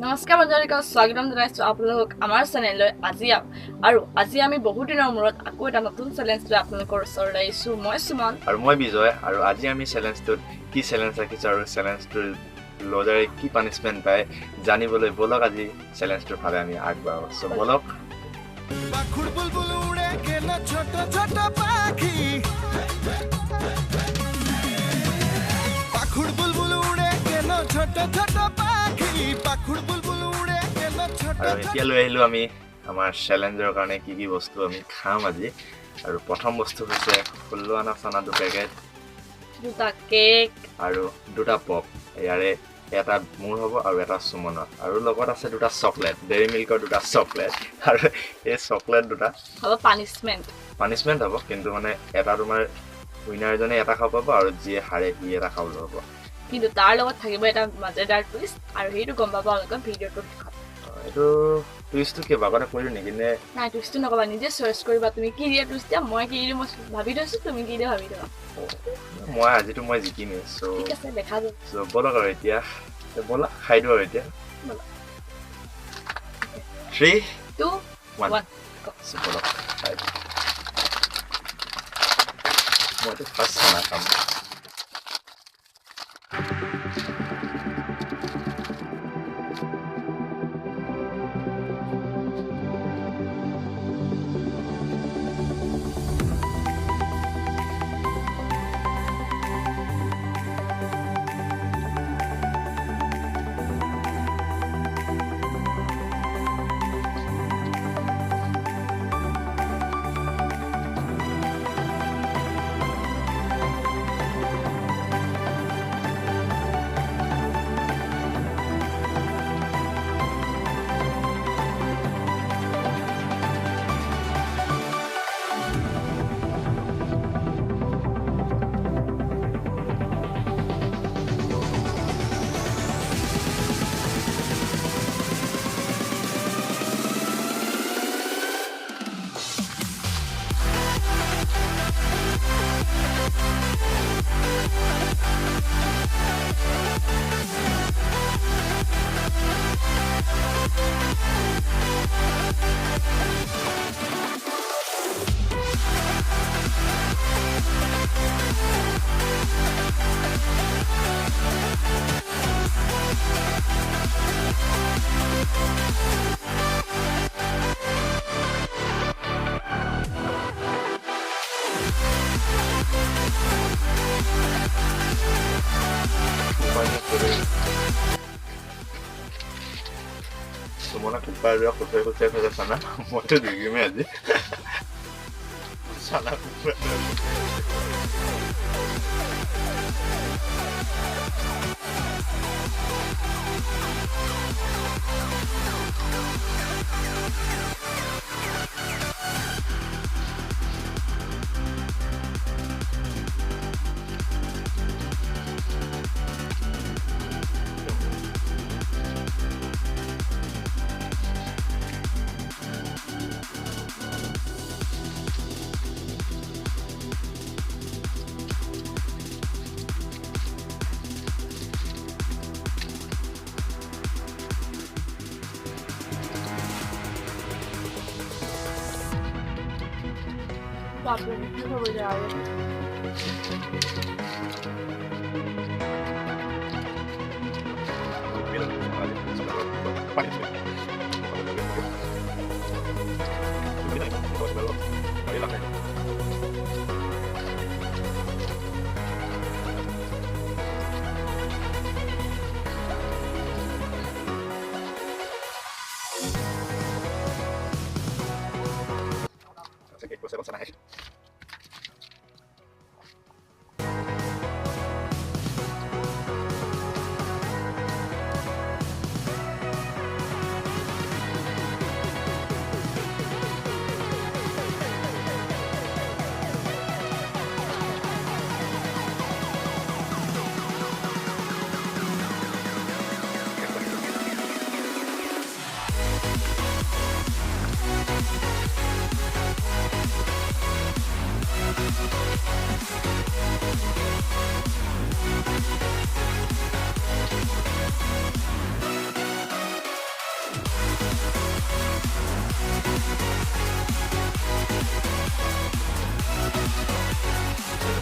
নমস্কাৰ বন্ধুসকল, স্বাগতম জনাইছোঁ আপোনালোকক আমাৰ চেনেললৈ। আজি আমি বহু দিনৰ মূৰত আকৌ এটা নতুন চেলেঞ্জ লৈ আপোনালোকৰ ওচৰলৈ আহিছোঁ। মই সুমন আৰু মই বিজয়। আৰু আজি আমি চেলেঞ্জটোত কি চেলেঞ্জ ৰাখিছোঁ আৰু চেলেঞ্জটোৰ লজাৰে কি পানিছমেণ্ট পায় জানিবলৈ বলক আজি চেলেঞ্জটোৰ ফালে আমি আগবাঢ়ো। চ' বলক। আৰু এতিয়া লৈ আহিলোঁ আমি আমাৰ চেলেঞ্জৰ কাৰণে কি বস্তু আমি খাম আজি। আৰু প্ৰথম বস্তু হৈছে 16 আনা চানা 2 পেকেট, 2টা কেক আৰু 2টা পপ। ইয়াৰে এটা মোৰ হ'ব আৰু এটা সুমনৰ, আৰু লগত আছে 2টা চকলেট, ডেইৰী মিল্কৰ 2টা চকলেট। আৰু এই চকলেট 2টা হ'ব পানিছমেণ্ট হ'ব, কিন্তু মানে এটা তোমাৰ উইনাৰজনে এটা খাব পাব আৰু যিয়ে হাৰে সি এটা খাবলৈ হ'ব। কিন্তু তাৰ লগত থাকিব এটা মজাদাৰ টুইষ্ট, আৰু সেইটো গম পাব আপোনালোকে ভিডিঅ'টোৰ শেষত। এইটো টুইষ্টটো কিবা আগতে কৰিলোঁ নেকি? নে নাই, টুইষ্টটো নক'বা, নিজে চাৰ্চ কৰিবা তুমি কি দিয়ে টুইষ্ট দিয়া, মই কি দিওঁ মই ভাবি থৈছোঁ, তুমি কি দিয়ে ভাবি থবা। মই জিকিমেই। ঠিক আছে, দেখা যাব। চ' বলক আৰু এতিয়া ব'লা খাই দিওঁ আৰু এতিয়া। 3, 2, 1 বলক খাই দিওঁ। মইতো ফাৰ্ষ্ট খানা খাম। Semua kumpul aku kumpul sana, mau tuh di gimana aja? Sana kumpul. बापरे, किती मजा आली.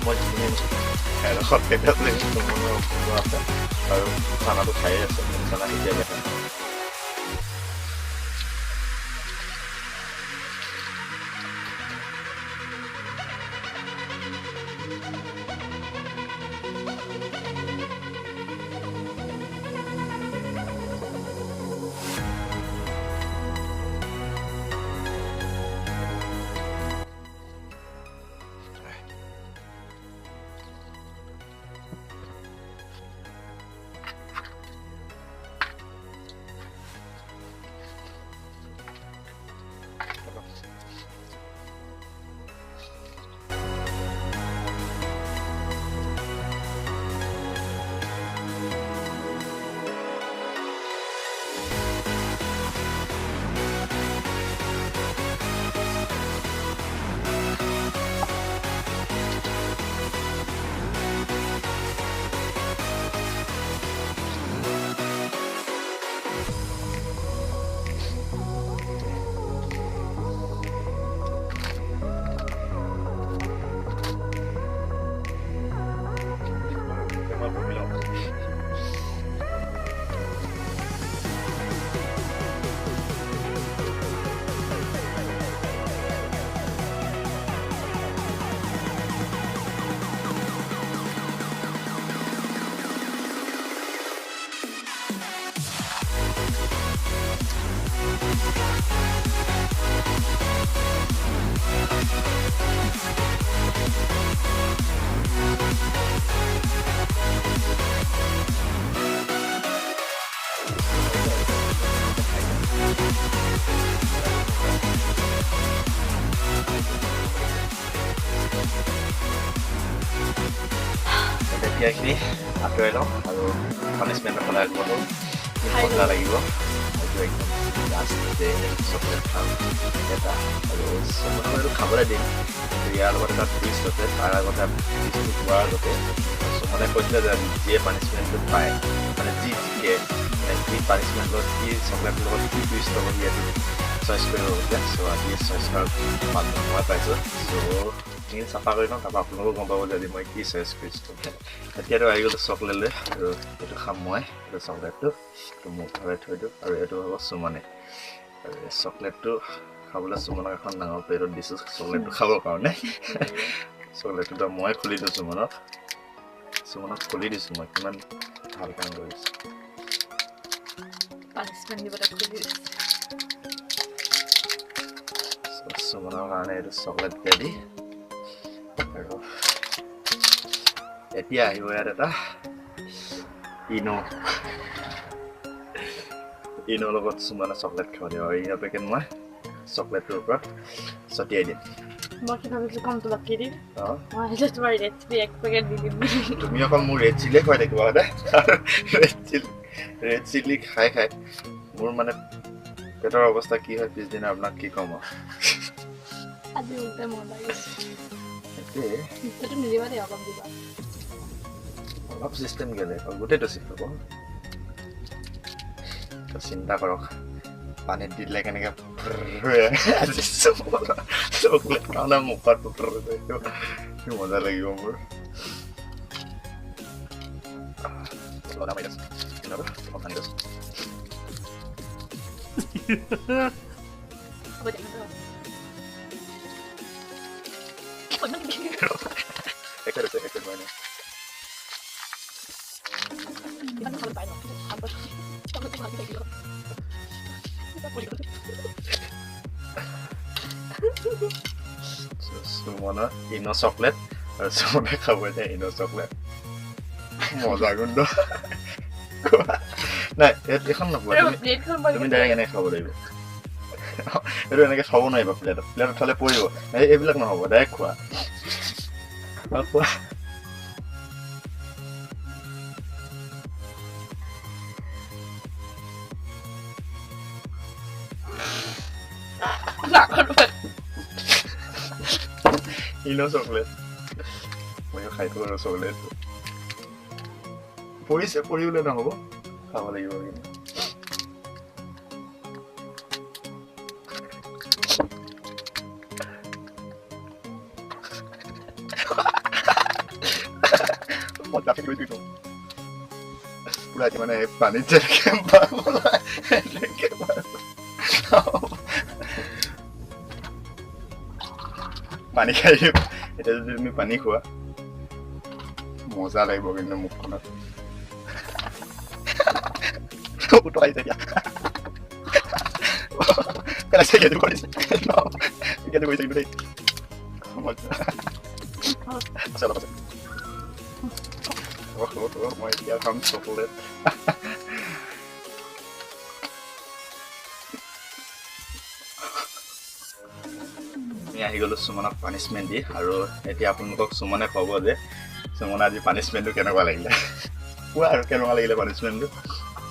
মই যিখিনি এডোখৰ পেকেট লৈ চুমনৰ আছে আৰু চানাটো খাই আছে চানা কেতিয়া দেখা এতিয়াখিনি আঁতৰাই লওঁ আৰু পানিছমেণ্টৰ ফালে আগবঢ়ো মজা লাগিব এইটো একদম লাষ্ট ডে চকলেট খাম এটা আৰু চকলেট খাবলৈ দিম কিন্তু ইয়াৰ লগত এটা টুইষ্ট আছে তাৰ আগতে টুইষ্টটো পোৱাৰ আগতে চমনে কৈছিলে যে যিয়ে পানিছমেণ্টটো পায় মানে যি জিকে মানে যি পানিছমেণ্টত কি চকলেটৰ লগত কি টুইষ্ট হ'ব ইয়াত চইচ কৰিব গৈছে চ' আজি চইচ কৰাৰ মই পাইছোঁ চ' নীল চাফা কৰি লওঁ তাৰপৰা আপোনালোকেও গম পাব যে মই কি চইচ কৰিছোঁ এতিয়াতো আহি গ'লো চকলেট লৈ আৰু এইটো খাম মই এইটো চকলেটটো এইটো মোক ভৰাই থৈ দিওঁ আৰু এইটো হ'ব চুমনে আৰু এই চকলেটটো খাবলৈ চুমনক এখন ডাঙৰ প্লেটত দিছোঁ চকলেটটো খাবৰ কাৰণে চকলেটটো মই খুলি দিওঁ চুমনক খুলি দিছোঁ মই কিমান ভাল কাম কৰিছোঁ চুমনৰ কাৰণে এইটো চকলেট ৰেডি আৰু এতিয়া আহিব ইয়াত এটা ইনোৰ লগত চুমনে চকলেট খাব দিব আৰু ইনো পেকেট মই চকলেটটোৰ ওপৰত ছটিয়াই দিম মই কি ভাবিছোঁ কমটো বাকী দিম মই আহিলে তোমাৰ ৰেড চিলি এক পেকেট দি দিম তুমি অকল মোৰ ৰেড চিলিয়ে খুৱাই থাকিবা সদায় ৰেড চিলি খাই মোৰ মানে পেটৰ অৱস্থা কি হয় পিছদিনা আপোনাক কি ক'ম আজি উল্টে মন লাগিছে এইটোৱে নিদিবা দেই অলপ দিবা অলপ চিষ্টেম গেলে গোটেইটো চিফ হ'ব চিন্তা কৰক পানীত দিলে কেনেকৈ চকলেট খাওঁতে মুখত মজা লাগিব মোৰ সুমনৰ ইনো চকলেট আৰু সুমনে খাব এতিয়া ইনো চকলেট মজা গোন্ধ নাই এখন নোপোৱা তুমি ডাইৰেক্ট এনেকৈ খাব লাগিব এইটো এনেকৈ খাব নোৱাৰিবা প্লেটত থ'লে পৰিব এইবিলাক নহ'ব ডাইৰেক্ট খোৱা খোৱা ইনো চকলেট ময়ো খাই থোঁ আৰু চকলেট পৰিবলৈ নহ'ব খাব লাগিব কিন্তু দাঁতি কৰি দিওঁ পুৰা মানে পানীত যেনেকে পানী খাই দিওঁ এতিয়া যদি তুমি পানী খোৱা মজা লাগিব কিন্তু মুখখনত উঠোৱাই এতিয়া পেলাইছে কেইটো কৰিছে কেইটো কৰিছে কিন্তু দেই মই এতিয়া খাম চকলেট আমি আহি গ'লো সুমনক পানিছমেণ্ট দি আৰু এতিয়া আপোনালোকক সুমনে ক'ব যে সুমনে আজি পানিছমেণ্টটো কেনেকুৱা লাগিলে কোৱা আৰু কেনেকুৱা লাগিলে পানিছমেণ্টটো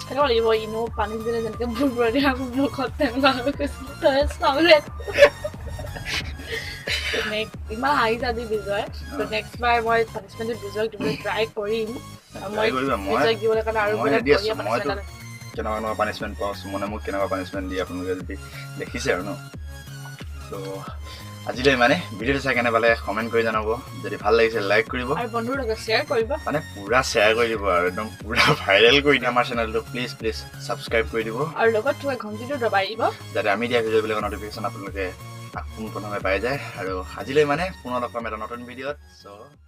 কেনেকুৱা লাগিব ইনো পানী দিলে যেনেকৈ বুৰবুৰণি আকৌ মুখত তেনেকুৱা হৈ গৈছিলে চকলেট ইমান হাঁহিছে আজি বিজয় ত' নেক্সট বাৰ মই পানিছমেণ্টটো বিজয়ক দিবলৈ ট্ৰাই কৰিম মই বিজয়ক দিবলৈ কাৰণে আৰু কেনেকুৱা পানিছমেণ্ট পাওঁ সুমনে মোক কেনেকুৱা পানিছমেণ্ট দিয়ে আপোনালোকে যদি দেখিছে আৰু ন ত' আজিলৈ মানে ভিডিঅ'টো চাই কেনে পালে কমেণ্ট কৰি জনাব যদি ভাল লাগিছে লাইক কৰিব আৰু বন্ধুৰ লগত শ্বেয়াৰ কৰিব মানে পুৰা শ্বেয়াৰ কৰি দিব আৰু একদম পুৰা ভাইৰেল কৰি দিয়ে আমাৰ চেনেলটো প্লিজ ছাবস্ক্ৰাইব কৰি দিব আৰু লগত থকা ঘণ্টিটো দবাই দিব যাতে আমি দিয়া ভিডিঅ'বিলাকৰ নটিফিকেশ্যন আপোনালোকে পোনপ্ৰথমে পাই যায় আৰু আজিলৈ মানে পুনৰ লগ পাম এটা নতুন ভিডিঅ'ত চ'